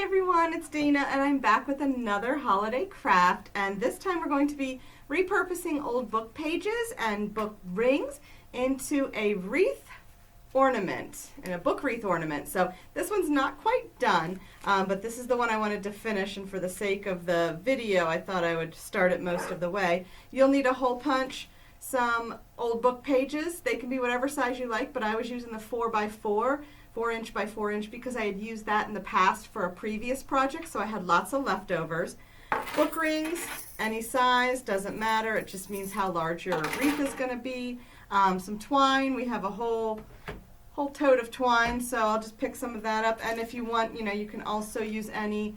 Hi everyone, it's Dana and I'm back with another holiday craft, and this time we're going to be repurposing old book pages and book rings into a wreath ornament, and a book wreath ornament. So this one's not quite done, but this is the one I wanted to finish, and for the sake of the video I thought I would start it most of the way. You'll need a hole punch, some old book pages. They can be whatever size you like, but I was using the 4x4, 4-inch by 4-inch, because I had used that in the past for a previous project, so I had lots of leftovers. Book rings, any size, doesn't matter. It just means how large your wreath is going to be. Some twine. We have a whole tote of twine, so I'll just pick some of that up. And if you want, you can also use any,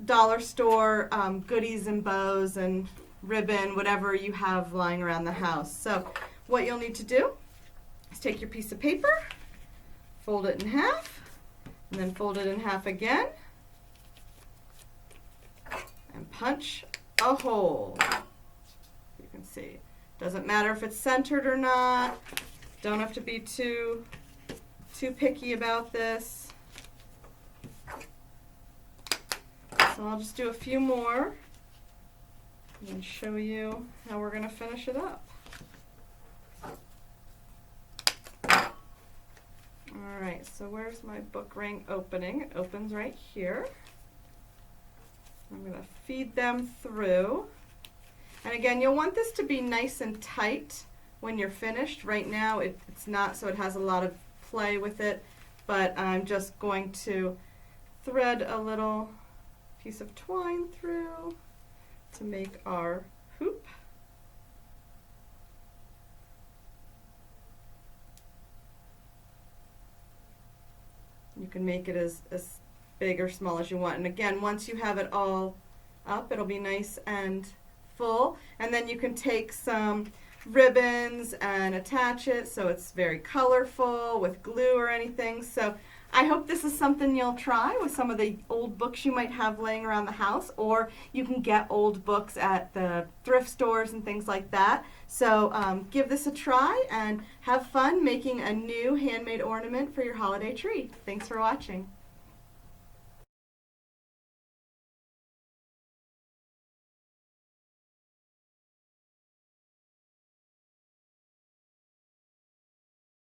dollar store goodies and bows and ribbon, whatever you have lying around the house. So what you'll need to do is take your piece of paper, fold it in half, and then fold it in half again, and punch a hole. You can see. Doesn't matter if it's centered or not. Don't have to be too picky about this. So I'll just do a few more and show you how we're going to finish it up. Alright, so where's my book ring opening? It opens right here. I'm going to feed them through. And again, you'll want this to be nice and tight when you're finished. Right now it's not, so it has a lot of play with it, but I'm just going to thread a little piece of twine through to make our hoop. You can make it as big or small as you want. And again, once you have it all up, it'll be nice and full. And then you can take some ribbons and attach it so it's very colorful with glue or anything. So I hope this is something you'll try with some of the old books you might have laying around the house, or you can get old books at the thrift stores and things like that. So give this a try and have fun making a new handmade ornament for your holiday tree. Thanks for watching.